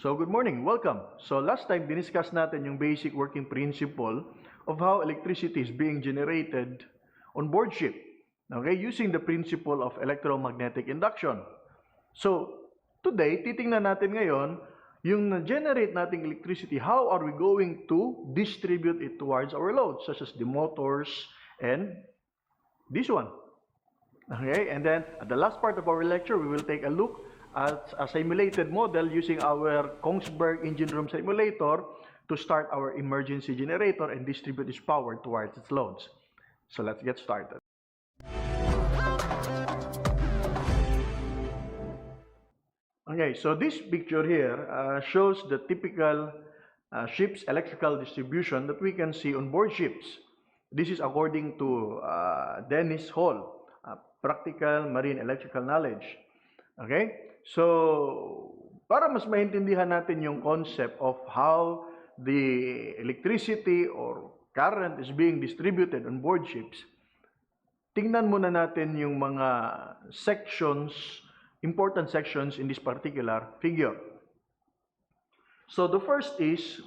So good morning, welcome. So last time diniscuss natin yung basic working principle of how electricity is being generated on board ship. Okay, using the principle of electromagnetic induction. So today, titingnan natin ngayon yung na-generate nating electricity, how are we going to distribute it towards our loads, such as the motors and this one. Okay, and then at the last part of our lecture, we will take a look at a simulated model using our Kongsberg engine room simulator to start our emergency generator and distribute its power towards its loads. So let's get started. Okay, so this picture here shows the typical ship's electrical distribution that we can see on board ships. This is according to Dennis Hall, Practical Marine Electrical Knowledge. Okay, so para mas maintindihan natin yung concept of how the electricity or current is being distributed on board ships, tingnan muna natin yung mga sections, important sections in this particular figure. So the first is,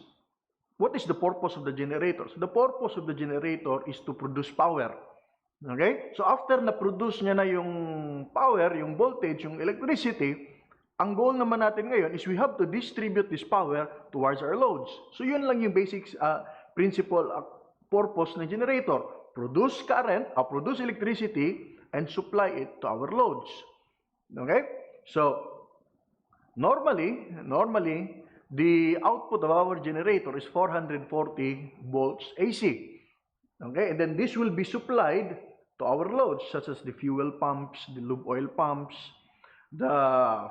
what is the purpose of the generator? So the purpose of the generator is to produce power. Okay? So after na-produce niya na yung power, yung voltage, yung electricity, ang goal naman natin ngayon is we have to distribute this power towards our loads. So yun lang yung basic principle, purpose ng generator. Produce current, produce electricity, and supply it to our loads. Okay? So, normally, the output of our generator is 440 volts AC. Okay? And then this will be supplied to our loads, such as the fuel pumps, the lube oil pumps, the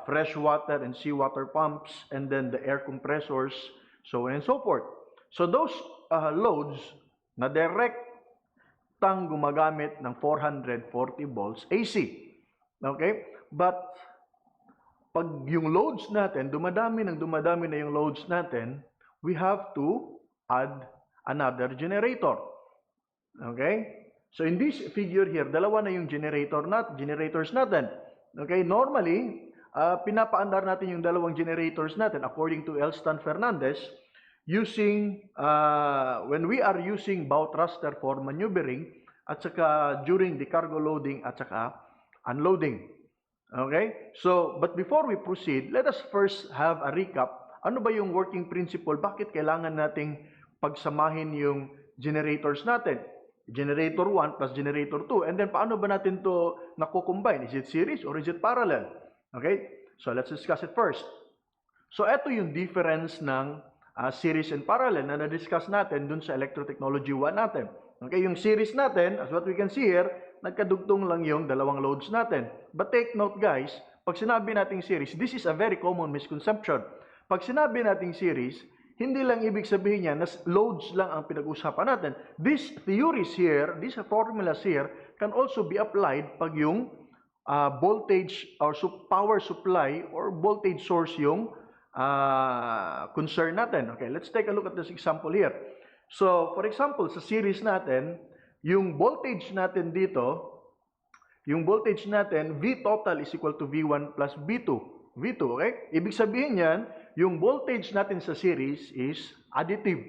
fresh water and seawater pumps, and then the air compressors, so on and so forth. So those loads na direct gumagamit ng 440 volts AC. Okay? But pag yung loads natin, dumadami na yung loads natin, we have to add another generator. Okay? So in this figure here, dalawa na yung generators natin. Okay? Normally, pinapaandar natin yung dalawang generators natin according to Elstan Fernandez using, when we are using bow thruster for maneuvering at saka during the cargo loading at saka unloading. Okay? So, but before we proceed, let us first have a recap. Ano ba yung working principle? Bakit kailangan nating pagsamahin yung generators natin? Generator 1 plus generator 2. And then, paano ba natin to nakukombine? Is it series or is it parallel? Okay? So, let's discuss it first. So, ito yung difference ng series and parallel na na-discuss natin dun sa Electrotechnology 1 natin. Okay? Yung series natin, as what we can see here, nagkadugtong lang yung dalawang loads natin. But take note guys, pag sinabi nating series, this is a very common misconception. Pag sinabi nating series, hindi lang ibig sabihin niya na loads lang ang pinag-usapan natin. These theories here, these formulas here, can also be applied pag yung voltage or power supply or voltage source yung concern natin. Okay, let's take a look at this example here. So, for example, sa series natin, yung voltage natin dito, yung voltage natin, V total is equal to V1 plus V2. V2, okay? Ibig sabihin yan, yung voltage natin sa series is additive.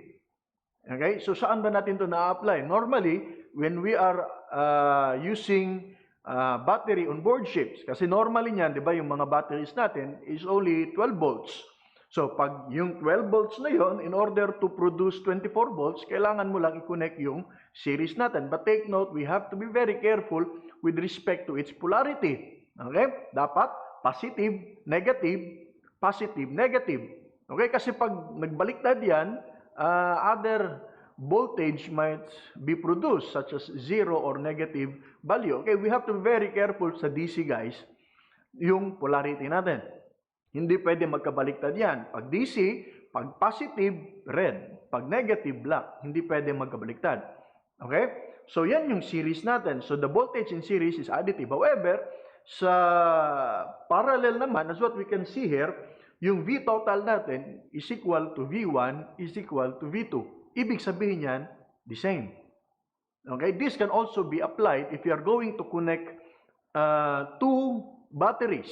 Okay? So, saan ba natin ito na-apply? Normally, when we are using battery on board ships, kasi normally niyan, di ba, yung mga batteries natin is only 12 volts. So, pag yung 12 volts na yon, in order to produce 24 volts, kailangan mo lang i-connect yung series natin. But take note, we have to be very careful with respect to its polarity. Okay? Dapat positive, negative. Okay? Kasi pag nagbaliktad yan, other voltage might be produced, such as zero or negative value. Okay? We have to be very careful sa DC, guys, yung polarity natin. Hindi pwede magkabaliktad yan. Pag DC, pag positive, red. Pag negative, black. Hindi pwede magkabaliktad. Okay? So, yan yung series natin. So, the voltage in series is additive. However, sa parallel naman, as what we can see here, yung V total natin is equal to V1 is equal to V2. Ibig sabihin yan, the same. Okay? This can also be applied if you are going to connect two batteries.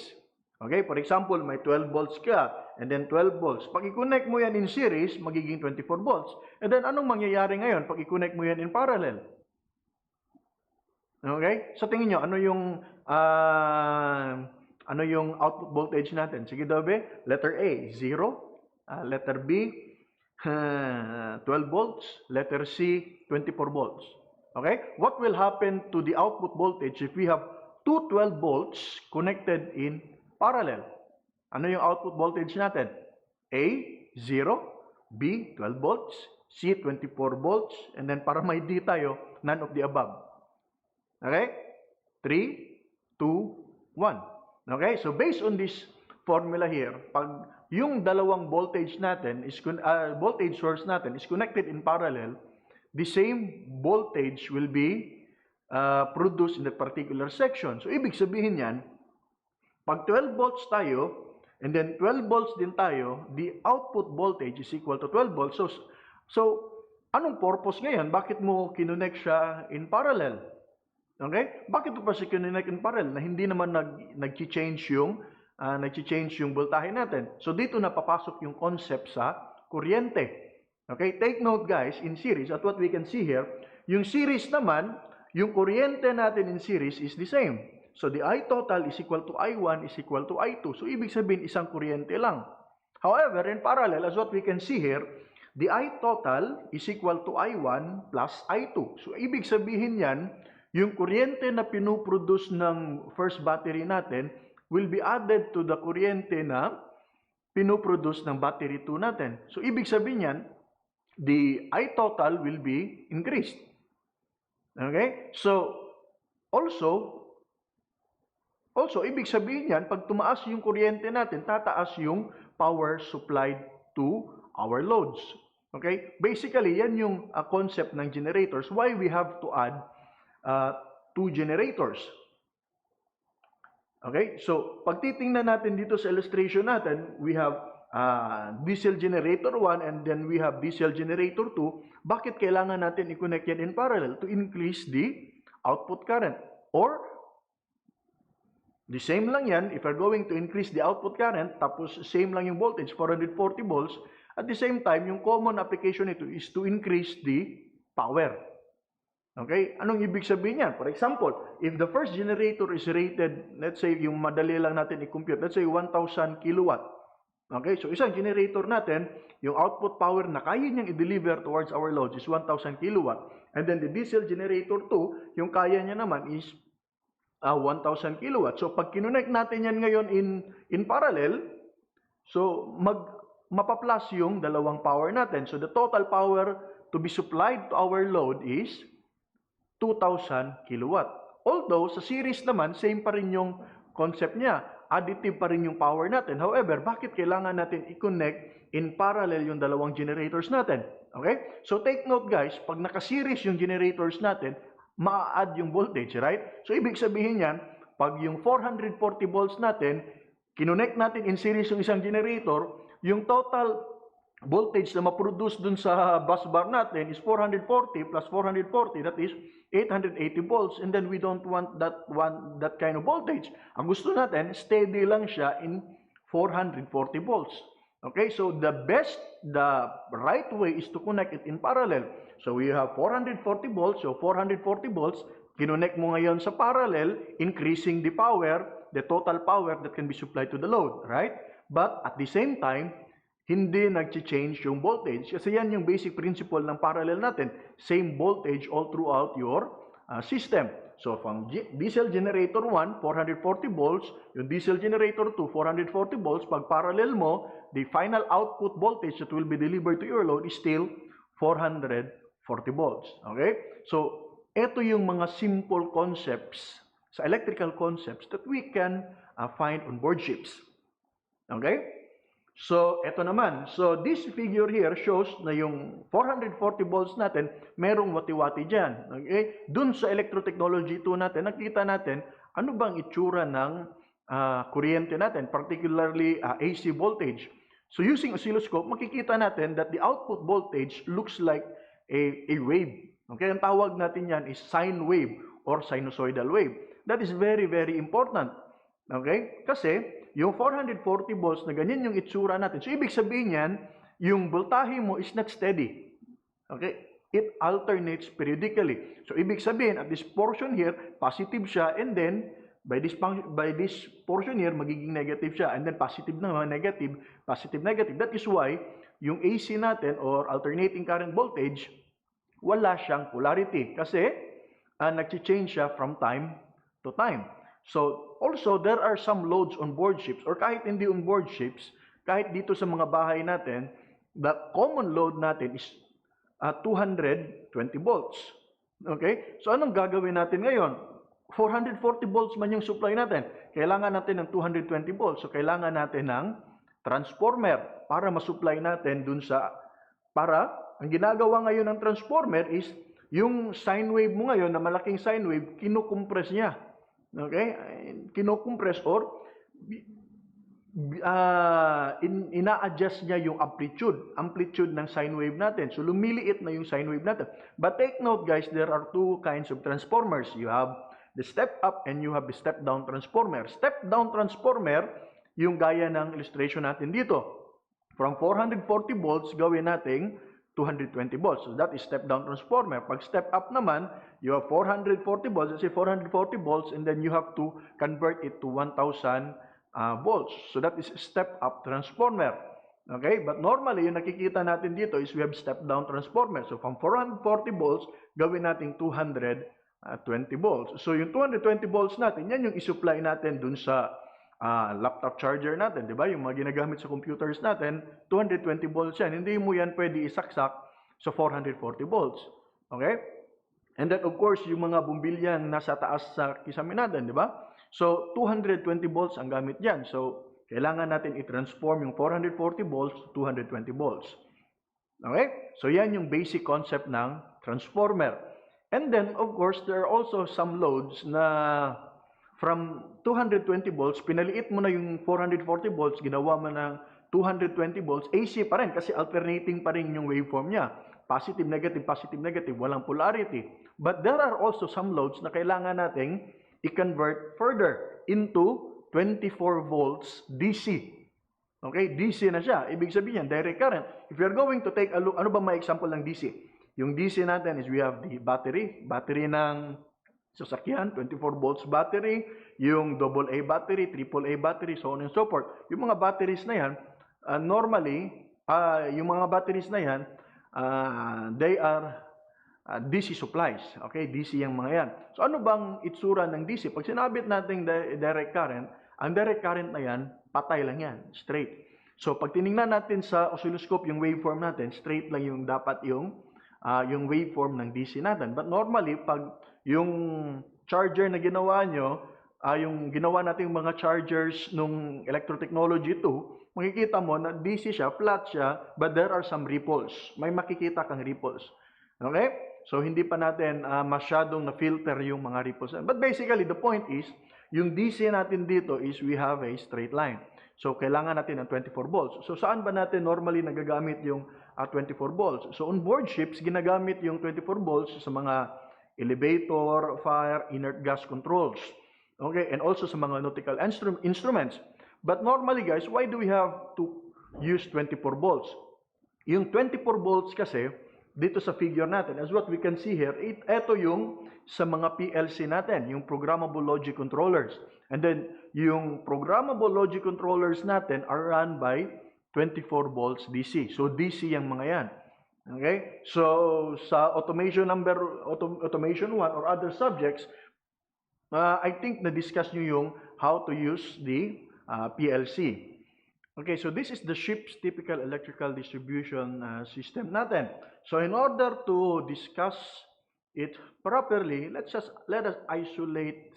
Okay, for example, may 12 volts ka, and then 12 volts. Pag i-connect mo yan in series, magiging 24 volts. And then, anong mangyayari ngayon pag i-connect mo yan in parallel? Okay? Sa tingin nyo, ano yung output voltage natin? Sige daw, be. Letter A, 0. Letter B, 12 volts. Letter C, 24 volts. Okay? What will happen to the output voltage if we have two 12 volts connected in parallel? Ano yung output voltage natin? A, 0. B, 12 volts. C, 24 volts. And then para may D tayo, none of the above. Okay? 3, 2, 1. Okay? So based on this formula here, pag yung dalawang voltage natin voltage source natin is connected in parallel, the same voltage will be produced in that particular section. So ibig sabihin yan, pag 12 volts tayo, and then 12 volts din tayo, the output voltage is equal to 12 volts. So anong purpose ngayon? Bakit mo kinonect siya in parallel? Okay? Bakit pa siya kinonect in parallel na hindi naman nag-change yung voltahe natin? So dito na papasok yung concept sa kuryente. Okay? Take note guys, in series, at what we can see here, yung series naman, yung kuryente natin in series is the same. So the I total is equal to I1 is equal to I2. So ibig sabihin isang kuryente lang. However, in parallel, as what we can see here, the I total is equal to I1 plus I2. So ibig sabihin yan, yung kuryente na pinuproduce ng first battery natin will be added to the kuryente na pinuproduce ng battery 2 natin. So ibig sabihin yan, the I total will be increased. Okay? So also ibig sabihin yan, pag tumaas yung kuryente natin, tataas yung power supplied to our loads. Okay? Basically, yan yung concept ng generators. Why we have to add two generators. Okay? So, pag titingnan natin dito sa illustration natin, we have diesel generator 1 and then we have diesel generator 2. Bakit kailangan natin i-connect yan in parallel? To increase the output current. Or, the same lang yan, if we're going to increase the output current, tapos same lang yung voltage, 440 volts, at the same time, yung common application nito is to increase the power. Okay? Anong ibig sabihin yan? For example, if the first generator is rated, let's say, yung madali lang natin i-compute, let's say 1,000 kilowatt. Okay? So, isang generator natin, yung output power na kaya niyang i-deliver towards our loads is 1,000 kilowatt. And then the diesel generator 2, yung kaya niya naman is 1,000 kilowatt. So, pag kinonect natin yan ngayon in parallel, so, mapa-plus yung dalawang power natin. So, the total power to be supplied to our load is 2,000 kilowatt. Although, sa series naman, same pa rin yung concept niya. Additive pa rin yung power natin. However, bakit kailangan natin i-connect in parallel yung dalawang generators natin? Okay? So, take note guys, pag naka-series yung generators natin, ma-add yung voltage, right? So, ibig sabihin yan, pag yung 440 volts natin, kinonect natin in series yung isang generator, yung total voltage na ma-produce dun sa bus bar natin is 440 plus 440, that is 880 volts, and then we don't want that kind of voltage. Ang gusto natin, steady lang siya in 440 volts. Okay, so the right way is to connect it in parallel. So we have 440 volts, so 440 volts, kinonect mo ngayon sa parallel, increasing the power, the total power that can be supplied to the load, right? But at the same time, hindi nag-change yung voltage kasi yan yung basic principle ng parallel natin. Same voltage all throughout your system. So from diesel generator 1, 440 volts, yung diesel generator 2, 440 volts, pag parallel mo, the final output voltage that will be delivered to your load is still 440 volts. Okay? So, ito yung mga simple concepts sa electrical concepts that we can find on board ships. Okay? So, ito naman. So, this figure here shows na yung 440 volts natin, merong wati-wati dyan. Okay? Dun sa electrotechnology 2 natin, nakita natin ano bang itsura ng kuryente natin, particularly AC voltage. So, using oscilloscope, makikita natin that the output voltage looks like a wave. Okay? Ang tawag natin yan is sine wave or sinusoidal wave. That is very, very important. Okay? Kasi, yung 440 volts na ganyan yung itsura natin. So, ibig sabihin yan, yung voltahe mo is not steady. Okay? It alternates periodically. So, ibig sabihin, at this portion here, positive siya, and then, by this portion here, magiging negative siya, and then positive na negative, positive, negative. That is why, yung AC natin, or alternating current voltage, wala siyang polarity. Kasi, nag-change siya from time to time. So, also, there are some loads on board ships, or kahit hindi on board ships, kahit dito sa mga bahay natin, the common load natin is 220 volts. Okay? So, anong gagawin natin ngayon? 440 volts man yung supply natin. Kailangan natin ng 220 volts. So, kailangan natin ng transformer para masupply natin dun sa... Para, ang ginagawa ngayon ng transformer is, yung sine wave mo ngayon, na malaking sine wave, kinukompress niya. Okay? Kinukompress or ina-adjust niya yung amplitude ng sine wave natin. So, lumiliit na yung sine wave natin. But take note, guys, there are two kinds of transformers. You have the step-up and you have the step-down transformer. Step-down transformer, yung gaya ng illustration natin dito. From 440 volts, gawin nating 220 volts. So, that is step-down transformer. Pag step-up naman, you have 440 volts. Let's say 440 volts, and then you have to convert it to 1,000 volts. So that is step-up transformer. Okay? But normally, yung nakikita natin dito is we have step-down transformer. So from 440 volts, gawin natin 220 volts. So yung 220 volts natin, yan yung isupply natin dun sa laptop charger natin. Diba? Yung mga ginagamit sa computers natin, 220 volts yan. Hindi mo yan pwede isaksak sa 440 volts. Okay? And then of course, yung mga bumbilyang nasa taas sa kisame natin, di ba? So, 220 volts ang gamit dyan. So, kailangan natin i-transform yung 440 volts to 220 volts. Okay? So, yan yung basic concept ng transformer. And then, of course, there are also some loads na from 220 volts, pinaliit mo na yung 440 volts, ginawa mo ng 220 volts, AC pa rin kasi alternating pa rin yung waveform niya. Positive, negative, walang polarity. But there are also some loads na kailangan nating i-convert further into 24 volts DC. Okay? DC na siya. Ibig sabihin yan, direct current. If you're going to take a look, ano ba may example ng DC? Yung DC natin is we have the battery ng sasakyan, 24 volts battery, yung AA battery, AAA battery, so on and so forth. Yung mga batteries na yan, normally, yung mga batteries na yan, they are DC supplies. Okay, DC yung mga yan. So ano bang itsura ng DC? Pag sinabit natin direct current, ang direct current na yan, patay lang yan, straight. So pag tiningnan natin sa oscilloscope yung waveform natin, straight lang yung dapat yung waveform ng DC natin. But normally, pag yung charger na ginawa nyo, yung ginawa natin yung mga chargers nung Electrotechnology 2, makikita mo na DC siya, flat siya, but there are some ripples. May makikita kang ripples. Okay? So, hindi pa natin masyadong na-filter yung mga ripples. But basically, the point is, yung DC natin dito is we have a straight line. So, kailangan natin ng 24 volts. So, saan ba natin normally nagagamit yung 24 volts? So, on board ships, ginagamit yung 24 volts sa mga elevator, fire, inert gas controls. Okay? And also sa mga nautical instruments. But normally, guys, why do we have to use 24 volts? Yung 24 volts kasi, dito sa figure natin, as what we can see here, ito yung sa mga PLC natin, yung programmable logic controllers. And then, yung programmable logic controllers natin are run by 24 volts DC. So, DC yung mga yan. Okay? So, sa automation 1 or other subjects, I think na-discuss nyo yung how to use the PLC. Okay, so this is the ship's typical electrical distribution system natin. So in order to discuss it properly, let us isolate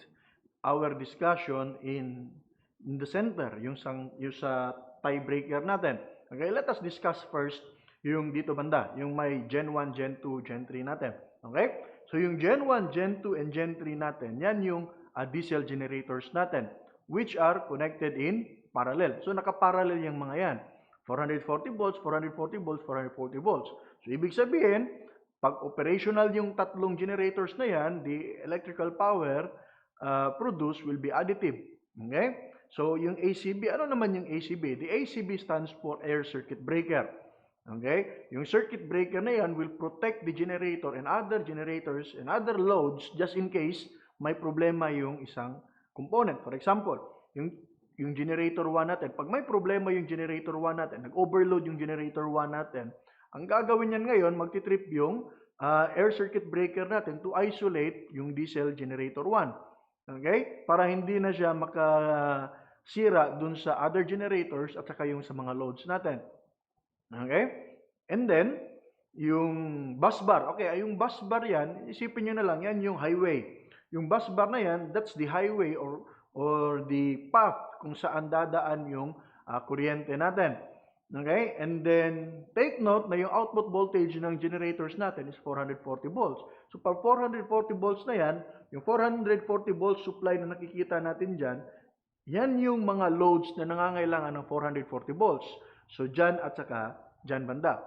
our discussion in the center, yung sa tiebreaker natin. Okay, let us discuss first yung dito banda, yung may Gen 1, Gen 2, Gen 3 natin. Okay? So yung Gen 1, Gen 2, and Gen 3 natin, yan yung diesel generators natin, which are connected in parallel. So, nakaparallel yung mga yan. 440 volts, 440 volts, 440 volts. So, ibig sabihin, pag operational yung tatlong generators na yan, the electrical power produced will be additive. Okay? So, yung ACB, ano naman yung ACB? The ACB stands for Air Circuit Breaker. Okay? Yung circuit breaker na yan will protect the generator and other generators and other loads just in case may problema yung isang component. For example, yung generator 1 natin, pag may problema yung generator 1 natin, nag-overload yung generator 1 natin, ang gagawin niyan ngayon, magti-trip yung air circuit breaker natin to isolate yung diesel generator 1. Okay? Para hindi na siya makasira dun sa other generators at saka yung sa mga loads natin. Okay? And then, yung bus bar. Okay, yung bus bar yan, isipin nyo na lang, yan yung highway. Yung bus bar na yan, that's the highway or the path kung saan dadaan yung kuryente natin. Okay? And then, take note na yung output voltage ng generators natin is 440 volts. So, pag 440 volts na yan, yung 440 volts supply na nakikita natin dyan, yan yung mga loads na nangangailangan ng 440 volts. So, dyan at saka dyan banda.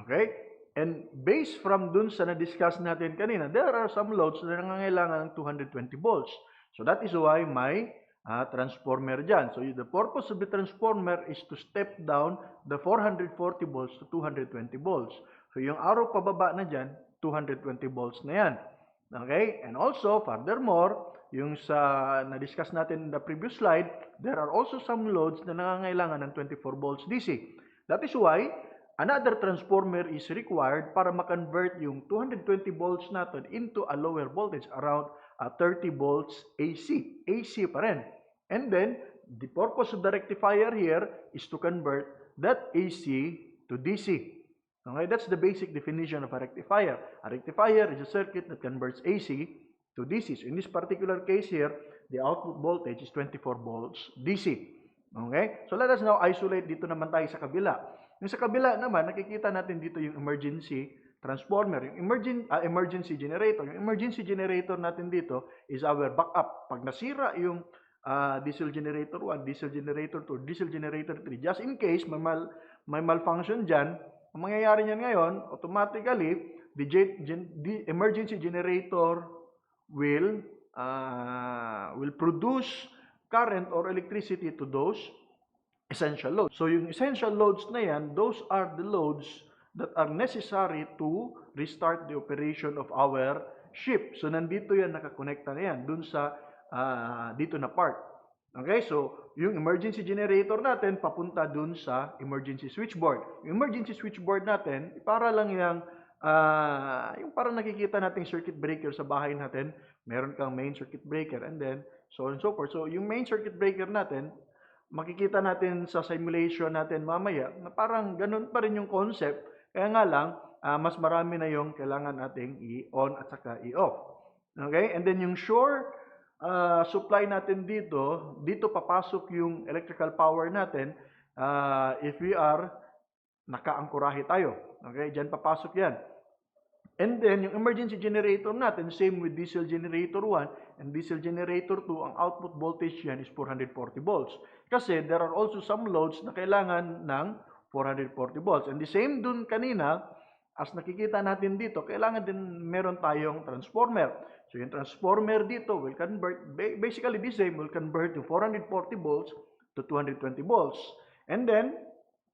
Okay? And based from dun sa na-discuss natin kanina, there are some loads na nangangailangan ng 220 volts. So, that is why may transformer dyan. So, the purpose of the transformer is to step down the 440 volts to 220 volts. So, yung arrow pababa na dyan, 220 volts na yan. Okay? And also, furthermore, yung sa na-discuss natin in the previous slide, there are also some loads na nangangailangan ng 24 volts DC. That is why, another transformer is required para ma-convert yung 220 volts natin into a lower voltage, around 30 volts AC. AC pa rin. And then, the purpose of the rectifier here is to convert that AC to DC. Okay, that's the basic definition of a rectifier. A rectifier is a circuit that converts AC to DC. So in this particular case here, the output voltage is 24 volts DC. Okay? So let us now isolate dito naman tayo sa kabila. Yung sa kabila naman, nakikita natin dito yung emergency transformer, yung emergency generator. Yung emergency generator natin dito is our backup. Pag nasira yung diesel generator 1, diesel generator 2, diesel generator 3, just in case may malfunction dyan, ang mangyayari niyan ngayon, automatically, the emergency generator will produce current or electricity to those essential loads. So yung essential loads na yan, those are the loads that are necessary to restart the operation of our ship. So nandito yan, nakakonekta na yan, dun sa dito na part. Okay, so yung emergency generator natin, papunta dun sa emergency switchboard. Yung emergency switchboard natin, para lang yung parang nakikita nating circuit breaker sa bahay natin, meron kang main circuit breaker and then so on and so forth. So yung main circuit breaker natin, makikita natin sa simulation natin mamaya na parang ganun pa rin yung concept. Kaya nga lang, mas marami na yung kailangan nating i-on at saka i-off. Okay? And then yung shore supply natin dito papasok yung electrical power natin if we are nakaangkurahe tayo. Okay? Diyan papasok yan. And then, yung emergency generator natin, same with diesel generator 1 and diesel generator 2, ang output voltage yan is 440 volts. Kasi there are also some loads na kailangan ng 440 volts. And the same dun kanina, as nakikita natin dito, kailangan din meron tayong transformer. So, yung transformer dito will convert, basically the same, will convert yung 440 volts to 220 volts. And then,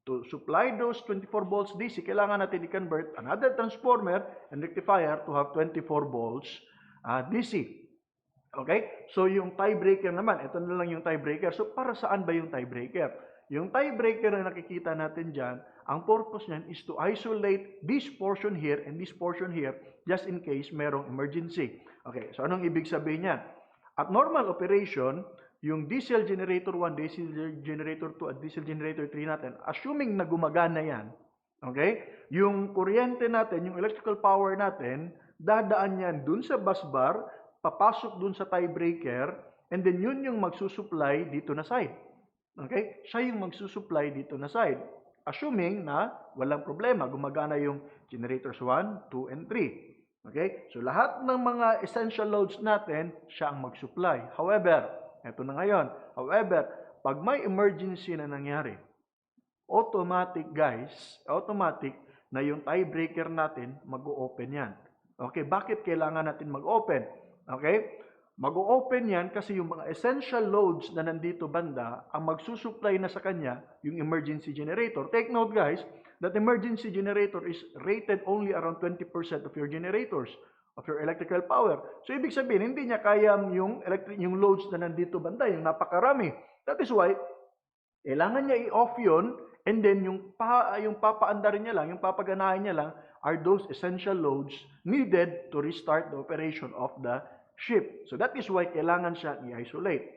to supply those 24 volts DC, kailangan natin i-convert another transformer and rectifier to have 24 volts DC. Okay? So, yung tiebreaker naman, ito na lang yung tiebreaker. So, para saan ba yung tiebreaker? Yung tiebreaker na nakikita natin dyan, ang purpose niyan is to isolate this portion here and this portion here just in case merong emergency. Okay, so anong ibig sabihin niyan? At normal operation, yung diesel generator 1, diesel generator 2, at diesel generator 3 natin, assuming na gumagana yan, okay, yung kuryente natin, yung electrical power natin, dadaan yan dun sa bus bar, papasok dun sa tiebreaker, and then yun yung magsusupply dito na side. Okay? Siya yung magsusupply dito na side. Assuming na walang problema, gumagana yung generators 1, 2, and 3. Okay? So lahat ng mga essential loads natin, siya ang mag-supply. However, eto na ngayon. However, pag may emergency na nangyari, automatic na yung tiebreaker natin mag-o-open yan. Okay, bakit kailangan natin mag-open? Okay? mag-o-open yan kasi yung mga essential loads na nandito banda, ang magsusupply na sa kanya, yung emergency generator. Take note guys, that emergency generator is rated only around 20% of your generators, of your electrical power. So, ibig sabihin, hindi niya kaya yung loads na nandito banda, yung napakarami. That is why, kailangan niya i-off yun, and then yung papaandarin niya lang, yung papaganahin niya lang, are those essential loads needed to restart the operation of the ship. So that is why kailangan siya i-isolate.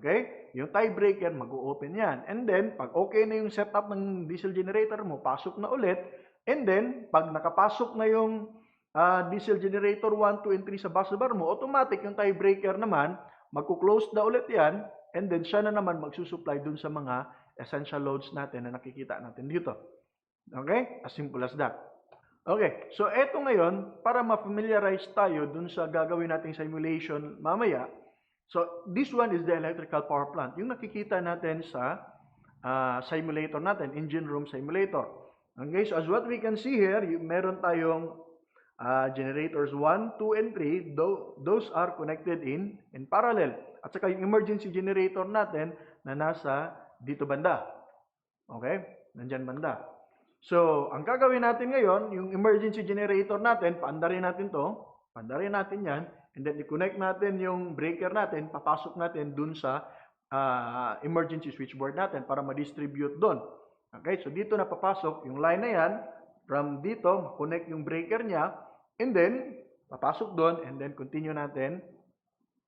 Okay? Yung tie breaker, mag-o-open yan. And then, pag okay na yung setup ng diesel generator mo, pasok na ulit. And then, pag nakapasok na yung diesel generator 1, 2, and 3 sa busbar mo, automatic yung tie breaker naman, magkuklose na ulit yan. And then, siya na naman magsusupply dun sa mga essential loads natin na nakikita natin dito. Okay? As simple as that. Okay, so eto ngayon, para ma-familiarize tayo dun sa gagawin nating simulation mamaya. So, this one is the electrical power plant. Yung nakikita natin sa simulator natin, engine room simulator. Okay, so as what we can see here, meron tayong generators 1, 2, and 3. Those are connected in parallel. At saka yung emergency generator natin na nasa dito banda. Okay, nandyan banda. So, ang gagawin natin ngayon, yung emergency generator natin, paandarin natin to, paandarin natin yan, and then i-connect natin yung breaker natin, papasok natin dun sa emergency switchboard natin para ma-distribute dun. Okay, so dito na papasok yung line na yan, from dito, connect yung breaker niya, and then, papasok dun, and then continue natin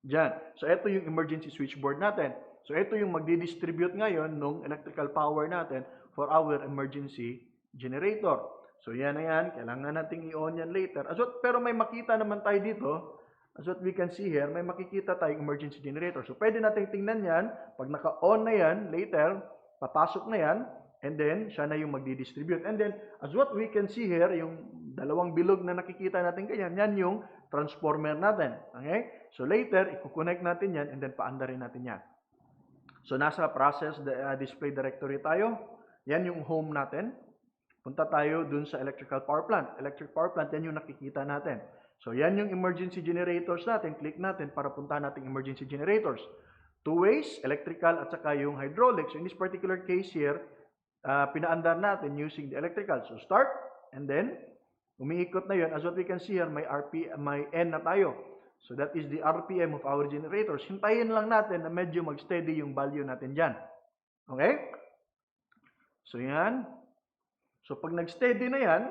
dyan. So, ito yung emergency switchboard natin. So, ito yung magdi-distribute ngayon ng electrical power natin for our emergency generator. So, yan na yan. Kailangan nating i-on yan later. Pero may makita naman tayo dito. As what we can see here, may makikita tayong emergency generator. So, pwede nating tingnan yan. Pag naka-on na yan, later, papasok na yan. And then, siya na yung magdi-distribute. And then, as what we can see here, yung dalawang bilog na nakikita natin ganyan, yan yung transformer natin. Okay? So, later, i-connect natin yan and then paandarin natin yan. So, nasa process display directory tayo. Yan yung home natin. Punta tayo dun sa electrical power plant. Electric power plant, yan yung nakikita natin. So, yan yung emergency generators natin. Click natin para puntahan natin emergency generators. Two ways, electrical at saka yung hydraulic. So, in this particular case here, pinaandar natin using the electrical. So, start, and then, umiikot na yun. As what we can see here, may N na tayo. So, that is the RPM of our generators. Hintayin lang natin na medyo mag-steady yung value natin dyan. Okay? So, yan. So, pag nag-steady na yan,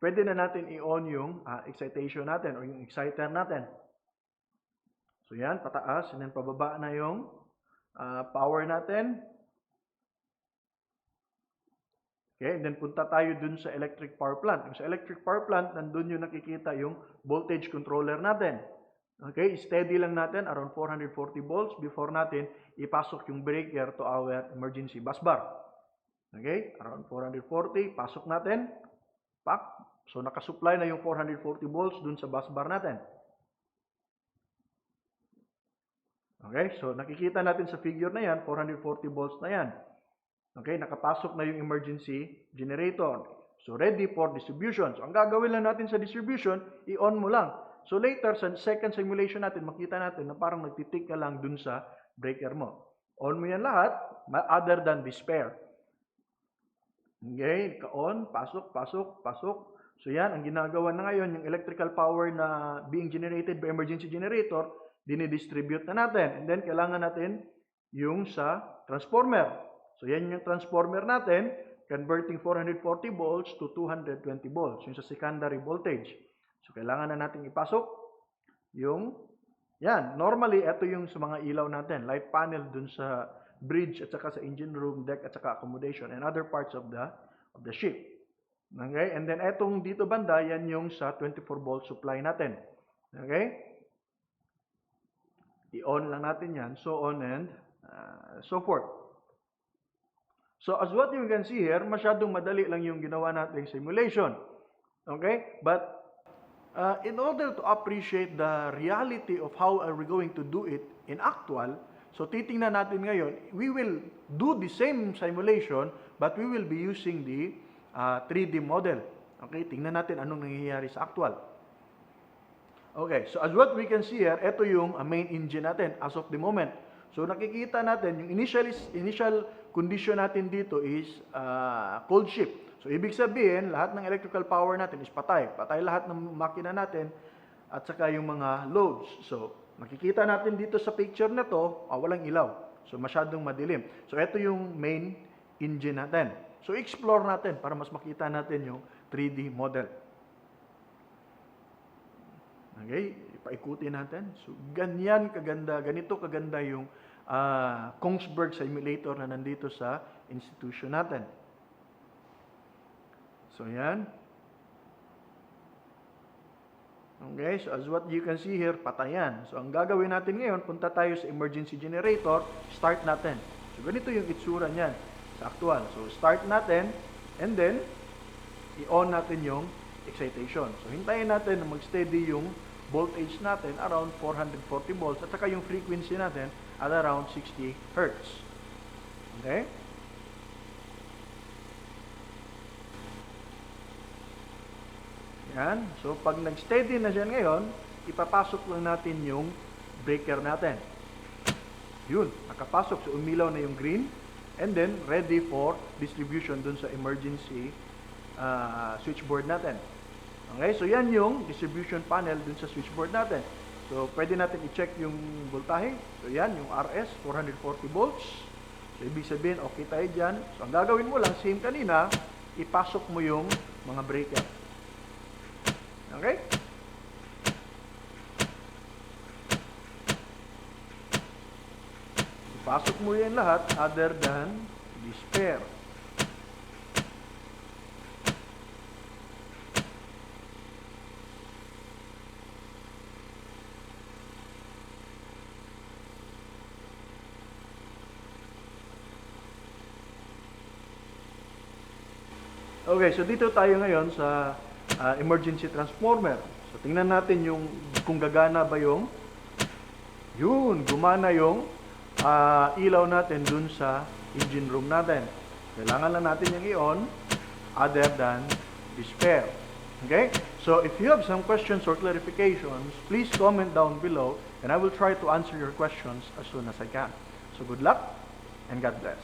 pwede na natin i-on yung excitation natin o yung exciter natin. So, yan, pataas, and then pababa na yung power natin. Okay, and then punta tayo dun sa electric power plant. Sa electric power plant, nandun yung nakikita yung voltage controller natin. Okay, steady lang natin around 440 volts before natin ipasok yung breaker to our emergency bus bar. Okay, around 440, pasok natin. Pak. So, nakasupply na yung 440 volts dun sa bus bar natin. Okay, so nakikita natin sa figure na yan, 440 volts na yan. Okay, nakapasok na yung emergency generator. So, ready for distribution. So, ang gagawin lang natin sa distribution, i-on mo lang. So, later, sa second simulation natin, makita natin na parang nagtitik ka lang dun sa breaker mo. On mo yan lahat, other than the spare. Okay, ka-on, pasok, pasok, pasok. So yan, ang ginagawa na ngayon, yung electrical power na being generated by emergency generator, dinidistribute na natin. And then, kailangan natin yung sa transformer. So yan yung transformer natin, converting 440 volts to 220 volts, yung sa secondary voltage. So kailangan na natin ipasok yung, yan, normally, ito yung sa mga ilaw natin, light panel dun sa bridge at saka sa engine room, deck at saka accommodation and other parts of the ship. Okay? And then etong dito banda, yan yung sa 24 volt supply natin. Okay? I-on lang natin yan, so on and so forth. So as what you can see here, masyadong madali lang yung ginawa nating simulation. Okay? But in order to appreciate the reality of how are we going to do it in actual, so titingnan natin ngayon, we will do the same simulation but we will be using the 3D model. Okay, tingnan natin anong nangyayari sa actual. Okay, so as what we can see here, ito yung main engine natin as of the moment. So nakikita natin, yung initial condition natin dito is cold shift. So ibig sabihin, lahat ng electrical power natin is patay. Patay lahat ng makina natin at saka yung mga loads. So makikita natin dito sa picture na to, walang ilaw. So masyadong madilim. So ito yung main engine natin. So explore natin para mas makita natin yung 3D model. Okay, ipaikutin natin. So, ganyan kaganda, ganito kaganda yung Kongsberg simulator na nandito sa institution natin. So, yan. Okay, so as what you can see here, patayan. So, ang gagawin natin ngayon, punta tayo sa emergency generator, start natin. So, ganito yung itsura niyan sa actual. So, start natin, and then, i-on natin yung excitation. So, hintayin natin na mag-steady yung voltage natin around 440 volts at saka yung frequency natin at around 60 Hertz. Okay? Yan. So, pag nag-steady na siya ngayon, ipapasok lang natin yung breaker natin. Yun. Nakapasok. So, umilaw na yung green and then ready for distribution dun sa emergency switchboard natin. Okay, so yan yung distribution panel dun sa switchboard natin. So, pwede natin i-check yung voltahe. So, yan, yung RS, 440 volts. So, ibig sabihin, okay tayo dyan. So, ang gagawin mo lang, same kanina, ipasok mo yung mga breaker. Okay? Ipasok mo yan lahat other than the spare. Okay, so dito tayo ngayon sa emergency transformer. So tingnan natin yung kung gagana ba yung gumana yung ilaw natin dun sa engine room natin. Kailangan lang natin yung i-on other than the spare. Okay? So if you have some questions or clarifications, please comment down below and I will try to answer your questions as soon as I can. So good luck and God bless.